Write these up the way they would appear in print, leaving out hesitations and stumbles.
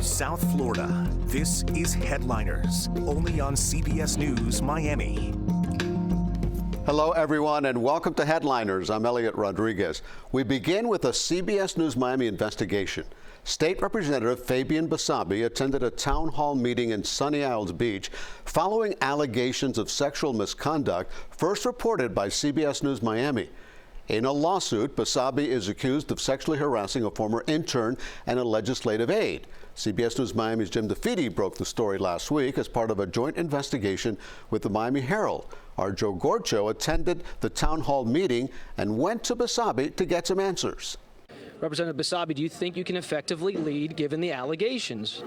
South Florida, this is Headliners, only on CBS News Miami. Hello, everyone, and welcome to Headliners. I'm Elliot Rodriguez. We begin with a CBS News Miami investigation. State Representative Fabian Basabe attended a town hall meeting in Sunny Isles Beach following allegations of sexual misconduct first reported by CBS News Miami. In a lawsuit, Basabe is accused of sexually harassing a former intern and a legislative aide. CBS News Miami's Jim DeFede broke the story last week as part of a joint investigation with the Miami Herald. Our Joe Gorcho attended the town hall meeting and went to Basabe to get some answers. Representative Basabe, do you think you can effectively lead given the allegations?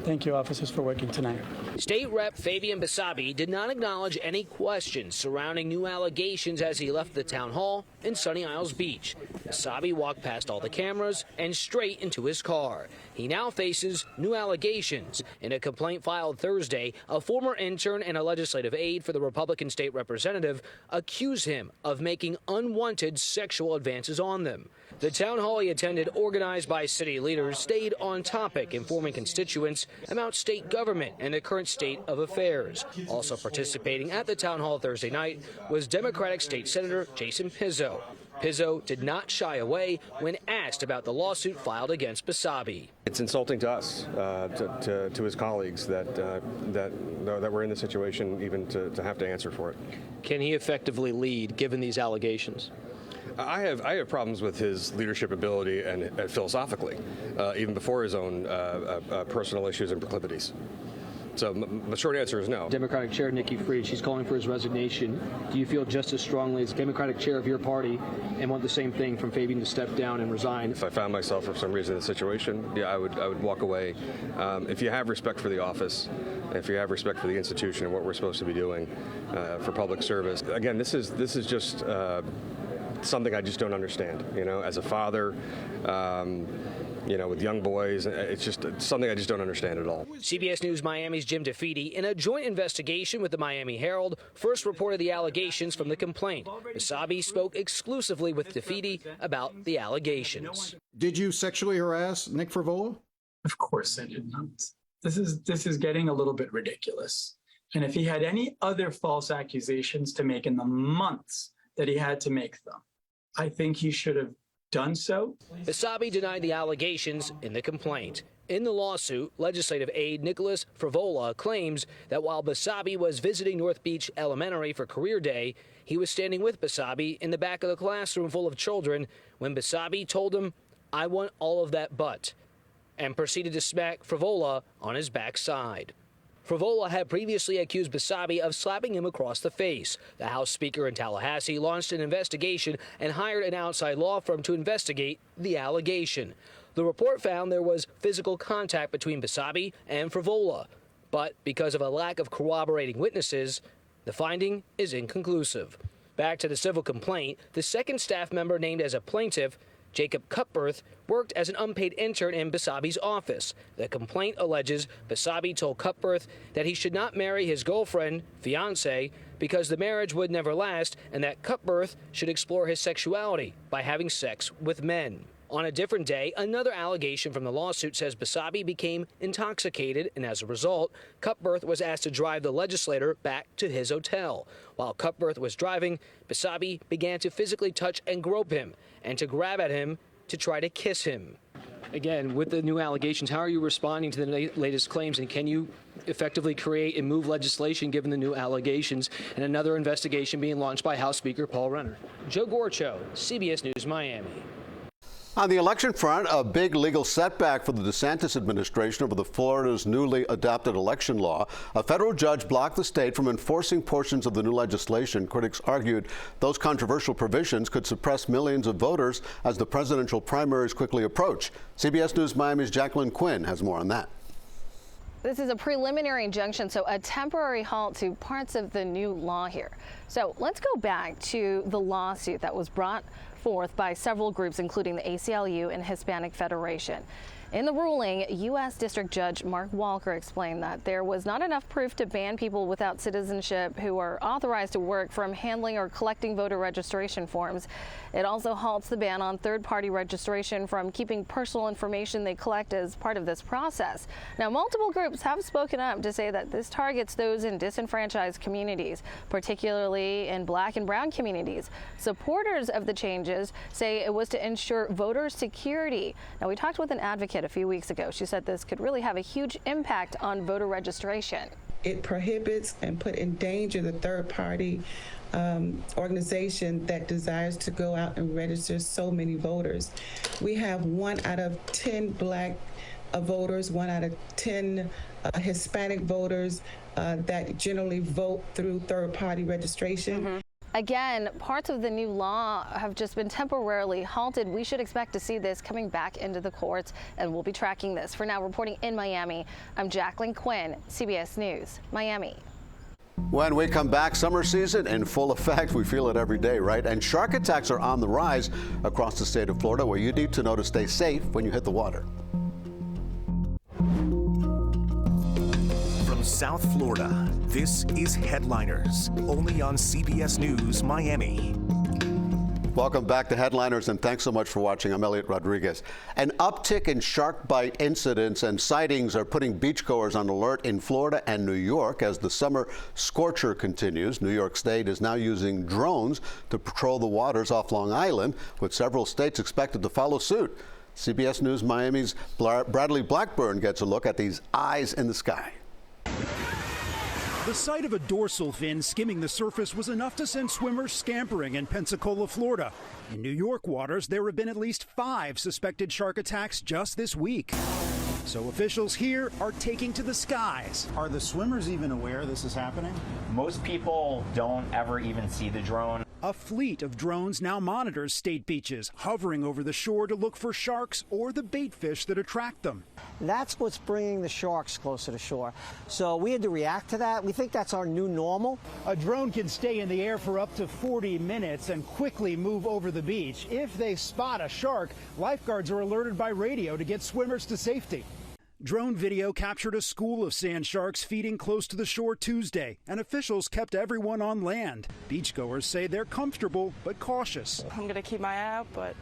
Thank you, officers, for working tonight. State Rep Fabian Basabe did not acknowledge any questions surrounding new allegations as he left the town hall in Sunny Isles Beach. Basabe walked past all the cameras and straight into his car. He now faces new allegations. In a complaint filed Thursday, a former intern and a legislative aide for the Republican state representative accuse him of making unwanted sexual advances on them. The town hall he attended, organized by city leaders, stayed on topic, informing constituents about state government and the current state of affairs. Also participating at the town hall Thursday night was Democratic State Senator Jason Pizzo. Pizzo did not shy away when asked about the lawsuit filed against Basabe. It's insulting to us, to his colleagues, that we're in this situation even to have to answer for it. Can he effectively lead given these allegations? I have problems with his leadership ability and philosophically, even before his own personal issues and proclivities. So the short answer is no. Democratic Chair Nikki Fried, she's calling for his resignation. Do you feel just as strongly as Democratic Chair of your party and want the same thing from Fabian to step down and resign? If I found myself for some reason in the situation, yeah, I would walk away. If you have respect for the office, if you have respect for the institution and what we're supposed to be doing for public service, again, this is just something I just don't understand. You know, as a father, with young boys, it's just something I just don't understand at all. CBS News Miami's Jim DeFede, in a joint investigation with the Miami Herald, first reported the allegations from the complaint. Basabe spoke exclusively with DeFede about the allegations. Did you sexually harass Nick Frivola? Of course I did not. This is getting a little bit ridiculous. And if he had any other false accusations to make in the months that he had to make them, I think he should have done so. Basabe denied the allegations in the complaint. In the lawsuit, legislative aide Nicholas Frivola claims that while Basabe was visiting North Beach Elementary for Career Day, he was standing with Basabe in the back of the classroom full of children when Basabe told him, "I want all of that butt," and proceeded to smack Frivola on his backside. Frivola had previously accused Basabe of slapping him across the face. The House Speaker in Tallahassee launched an investigation and hired an outside law firm to investigate the allegation. The report found there was physical contact between Basabe and Frivola, but because of a lack of corroborating witnesses, the finding is inconclusive. Back to the civil complaint, the second staff member named as a plaintiff, Jacob Cupberth, worked as an unpaid intern in Basabe's office. The complaint alleges Basabe told Cupberth that he should not marry his girlfriend, fiancé, because the marriage would never last, and that Cupberth should explore his sexuality by having sex with men. On a different day, another allegation from the lawsuit says Basabe became intoxicated, and as a result, Cupberth was asked to drive the legislator back to his hotel. While Cupberth was driving, Basabe began to physically touch and grope him, and to grab at him to try to kiss him. Again, with the new allegations, how are you responding to the latest claims, and can you effectively create and move legislation given the new allegations and another investigation being launched by House Speaker Paul Renner? Joe Gorcho, CBS News Miami. On the election front, a big legal setback for the DeSantis administration over Florida's newly adopted election law. A federal judge blocked the state from enforcing portions of the new legislation. Critics argued those controversial provisions could suppress millions of voters as the presidential primaries quickly approach. CBS News Miami's Jacqueline Quinn has more on that. This is a preliminary injunction, so a temporary halt to parts of the new law here. So let's go back to the lawsuit that was brought forth by several groups, including the ACLU and Hispanic Federation. In the ruling, U.S. District Judge Mark Walker explained that there was not enough proof to ban people without citizenship who are authorized to work from handling or collecting voter registration forms. It also halts the ban on third-party registration from keeping personal information they collect as part of this process. Now, multiple groups have spoken up to say that this targets those in disenfranchised communities, particularly in Black and brown communities. Supporters of the changes say it was to ensure voter security. Now, we talked with an advocate a few weeks ago. She said this could really have a huge impact on voter registration. It prohibits and put in danger the third-party organization that desires to go out and register so many voters. We have 1 out of 10 Black voters, 1 out of 10 Hispanic voters that generally vote through third-party registration. Again, parts of the new law have just been temporarily halted. We should expect to see this coming back into the courts, and we'll be tracking this. For now, reporting in Miami, I'm Jacqueline Quinn, CBS News, Miami. When we come back, summer season in full effect. We feel it every day, right? And shark attacks are on the rise across the state of Florida, where you need to know to stay safe when you hit the water. From South Florida, this is Headliners, only on CBS News Miami. Welcome back to Headliners, and thanks so much for watching. I'm Elliot Rodriguez. An uptick in shark bite incidents and sightings are putting beachgoers on alert in Florida and New York as the summer scorcher continues. New York State is now using drones to patrol the waters off Long Island, with several states expected to follow suit. CBS News Miami's Bradley Blackburn gets a look at these eyes in the sky. The sight of a dorsal fin skimming the surface was enough to send swimmers scampering in Pensacola, Florida. In New York waters, there have been at least 5 suspected shark attacks just this week. So officials here are taking to the skies. Are the swimmers even aware this is happening? Most people don't ever even see the drone. A fleet of drones now monitors state beaches, hovering over the shore to look for sharks or the bait fish that attract them. That's what's bringing the sharks closer to shore. So we had to react to that. We think that's our new normal. A drone can stay in the air for up to 40 minutes and quickly move over the beach. If they spot a shark, lifeguards are alerted by radio to get swimmers to safety. Drone video captured a school of sand sharks feeding close to the shore Tuesday, and officials kept everyone on land. Beachgoers say they're comfortable but cautious. I'm going to keep my eye out, but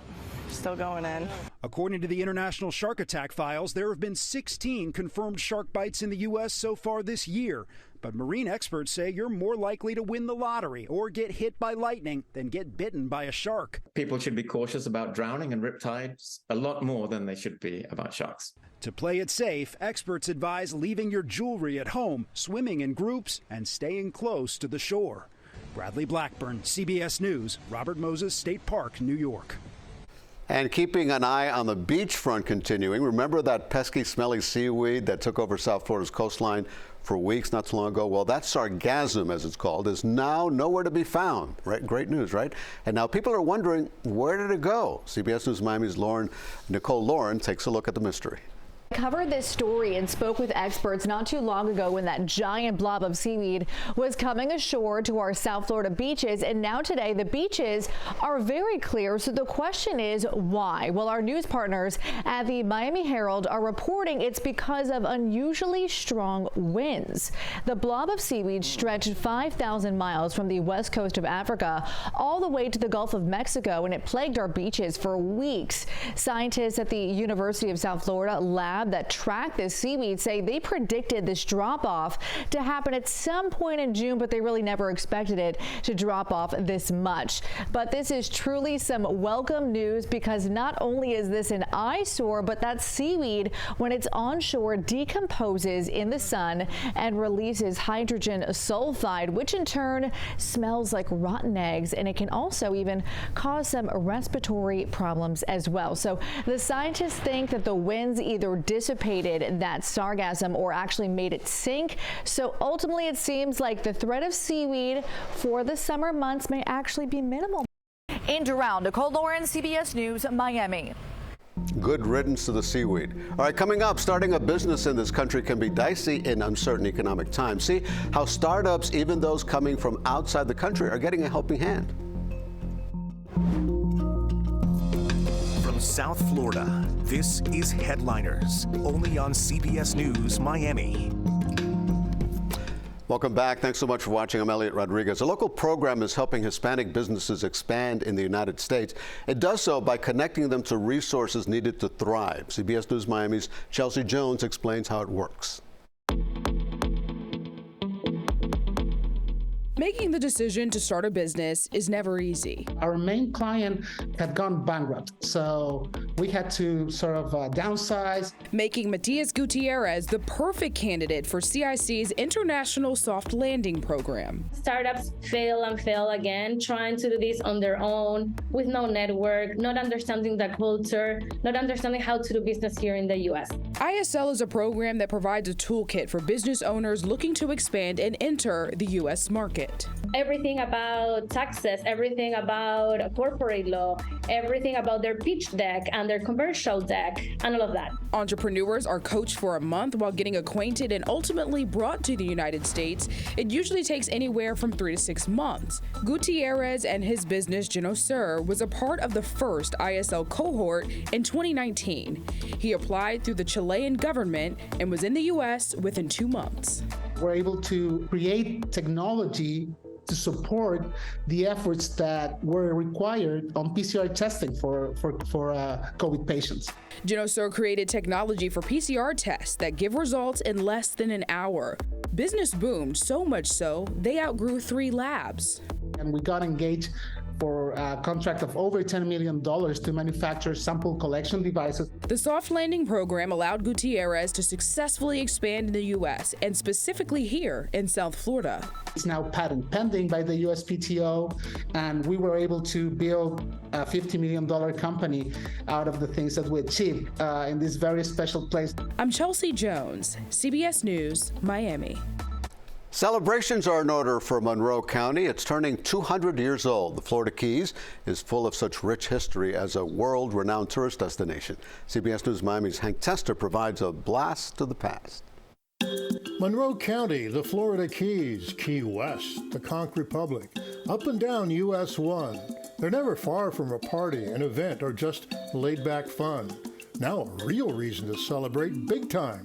still going in. According to the International Shark Attack Files, there have been 16 confirmed shark bites in the U.S. so far this year. But marine experts say you're more likely to win the lottery or get hit by lightning than get bitten by a shark. People should be cautious about drowning and riptides a lot more than they should be about sharks. To play it safe, experts advise leaving your jewelry at home, swimming in groups, and staying close to the shore. Bradley Blackburn, CBS News, Robert Moses State Park, New York. And keeping an eye on the beachfront continuing. Remember that pesky, smelly seaweed that took over South Florida's coastline for weeks not so long ago? Well, that sargassum, as it's called, is now nowhere to be found. Right? Great news, right? And now people are wondering, where did it go? CBS News Miami's Nicole Lauren takes a look at the mystery. Covered this story and spoke with experts not too long ago when that giant blob of seaweed was coming ashore to our South Florida beaches, and now today the beaches are very clear. So the question is why? Well, our news partners at the Miami Herald are reporting it's because of unusually strong winds. The blob of seaweed stretched 5,000 miles from the west coast of Africa all the way to the Gulf of Mexico, and it plagued our beaches for weeks. Scientists at the University of South Florida lab that track this seaweed say they predicted this drop off to happen at some point in June, but they really never expected it to drop off this much. But this is truly some welcome news, because not only is this an eyesore, but that seaweed, when it's onshore, decomposes in the sun and releases hydrogen sulfide, which in turn smells like rotten eggs, and it can also even cause some respiratory problems as well. So the scientists think that the winds either dissipated that sargassum or actually made it sink. So ultimately it seems like the threat of seaweed for the summer months may actually be minimal. In Doral, Nicole Lauren, CBS News, Miami. Good riddance to the seaweed. All right, coming up, starting a business in this country can be dicey in uncertain economic times. See how startups, even those coming from outside the country, are getting a helping hand. South Florida, this is Headliners, only on CBS News Miami. Welcome back. Thanks so much for watching. I'm Elliot Rodriguez. A local program is helping Hispanic businesses expand in the United States. It does so by connecting them to resources needed to thrive. CBS News Miami's Chelsea Jones explains how it works. Making the decision to start a business is never easy. Our main client had gone bankrupt, so we had to sort of downsize. Making Matias Gutierrez the perfect candidate for CIC's International Soft Landing Program. Startups fail and fail again, trying to do this on their own, with no network, not understanding the culture, not understanding how to do business here in the U.S. ISL is a program that provides a toolkit for business owners looking to expand and enter the U.S. market. Everything about taxes, everything about corporate law, everything about their pitch deck and their commercial deck, and all of that. Entrepreneurs are coached for a month while getting acquainted and ultimately brought to the United States. It usually takes anywhere from 3 to 6 months. Gutierrez and his business, Genosur, was a part of the first ISL cohort in 2019. He applied through the Chilean government and was in the U.S. within 2 months. We're able to create technology to support the efforts that were required on PCR testing for COVID patients. Genosur created technology for PCR tests that give results in less than an hour. Business boomed so much so, they outgrew 3 labs. And we got engaged for a contract of over $10 million to manufacture sample collection devices. The Soft Landing program allowed Gutierrez to successfully expand in the U.S. and specifically here in South Florida. It's now patent pending by the USPTO, and we were able to build a $50 million company out of the things that we achieved in this very special place. I'm Chelsea Jones, CBS News, Miami. Celebrations are in order for Monroe County. It's turning 200 years old. The Florida Keys is full of such rich history as a world-renowned tourist destination. CBS News Miami's Hank Tester provides a blast to the past. Monroe County, the Florida Keys, Key West, the Conch Republic, up and down US 1. They're never far from a party, an event, or just laid-back fun. Now a real reason to celebrate big time.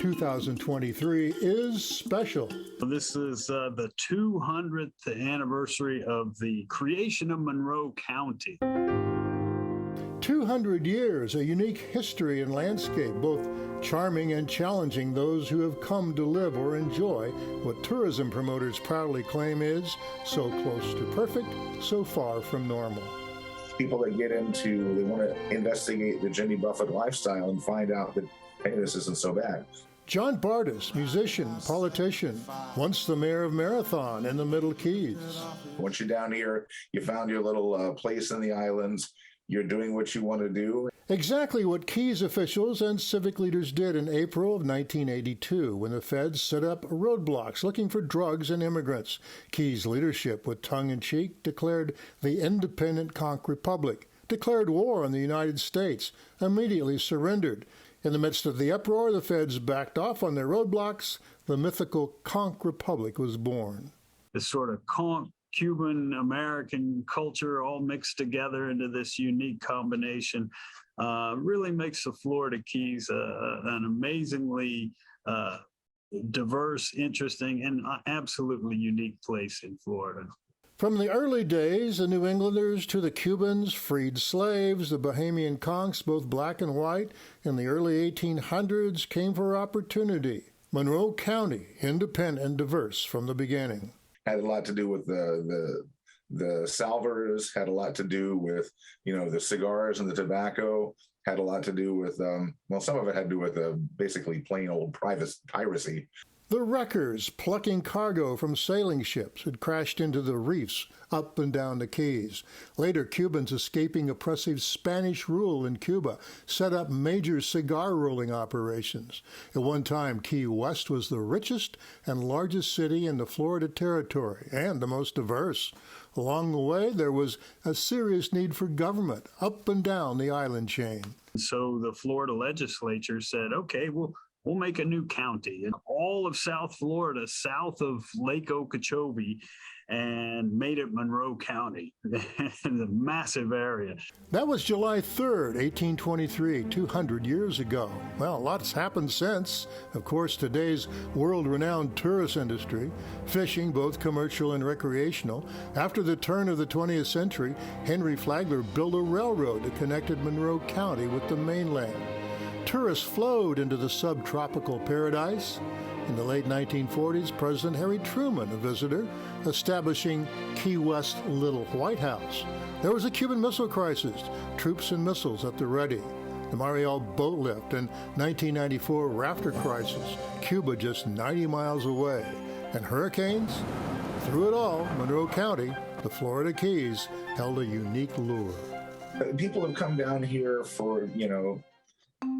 2023 is special. This is the 200th anniversary of the creation of Monroe County. 200 years, a unique history and landscape, both charming and challenging those who have come to live or enjoy what tourism promoters proudly claim is so close to perfect, so far from normal. People that get into, they want to investigate the Jimmy Buffett lifestyle and find out that, hey, this isn't so bad. John Bardis, musician, politician, once the mayor of Marathon in the Middle Keys. Once you're down here, you found your little place in the islands, you're doing what you want to do. Exactly what Keys officials and civic leaders did in April of 1982 when the feds set up roadblocks looking for drugs and immigrants. Keys leadership, with tongue-in-cheek, declared the independent Conch Republic, declared war on the United States, immediately surrendered. In the midst of the uproar, the feds backed off on their roadblocks. The mythical Conch Republic was born. This sort of Conch Cuban-American culture all mixed together into this unique combination really makes the Florida Keys an amazingly diverse, interesting, and absolutely unique place in Florida. From the early days, the New Englanders to the Cubans, freed slaves, the Bahamian conchs, both black and white, in the early 1800s came for opportunity. Monroe County, independent and diverse from the beginning. Had a lot to do with the salvers, had a lot to do with, the cigars and the tobacco, had a lot to do with, some of it had to do with basically plain old piracy. The wreckers, plucking cargo from sailing ships, had crashed into the reefs up and down the Keys. Later, Cubans escaping oppressive Spanish rule in Cuba set up major cigar rolling operations. At one time, Key West was the richest and largest city in the Florida Territory, and the most diverse. Along the way, there was a serious need for government up and down the island chain. So the Florida legislature said, okay, well, we'll make a new county in all of South Florida, south of Lake Okeechobee, and made it Monroe County, a massive area. That was July 3rd, 1823, 200 years ago. Well, lots happened since. Of course, today's world-renowned tourist industry, fishing, both commercial and recreational. After the turn of the 20th century, Henry Flagler built a railroad that connected Monroe County with the mainland. Tourists flowed into the subtropical paradise. In the late 1940s, President Harry Truman, a visitor, establishing Key West Little White House. There was a Cuban Missile Crisis, troops and missiles at the ready. The Mariel boat lift and 1994 rafter crisis, Cuba just 90 miles away. And hurricanes? Through it all, Monroe County, the Florida Keys, held a unique lure. People have come down here for,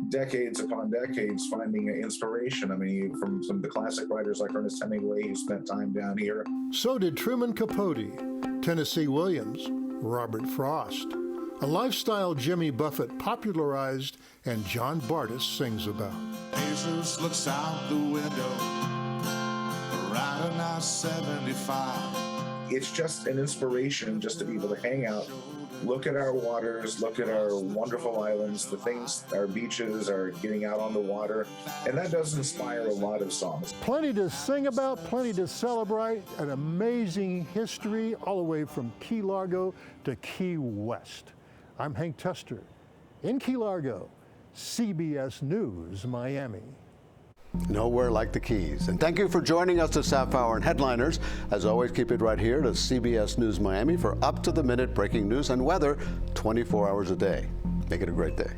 decades upon decades finding inspiration. I mean, from some of the classic writers like Ernest Hemingway, who spent time down here. So did Truman Capote, Tennessee Williams, Robert Frost. A lifestyle Jimmy Buffett popularized and John Bardis sings about. Jesus looks out the window, riding out 75. It's just an inspiration just to be able to hang out, look at our waters, look at our wonderful islands, the things, our beaches, are getting out on the water, and that does inspire a lot of songs. Plenty to sing about, plenty to celebrate, an amazing history all the way from Key Largo to Key West. I'm Hank Tester in Key Largo, CBS News, Miami. Nowhere like the Keys. And thank you for joining us this half hour in Headliners. As always, keep it right here to CBS News Miami for up-to-the-minute breaking news and weather 24 hours a day. Make it a great day.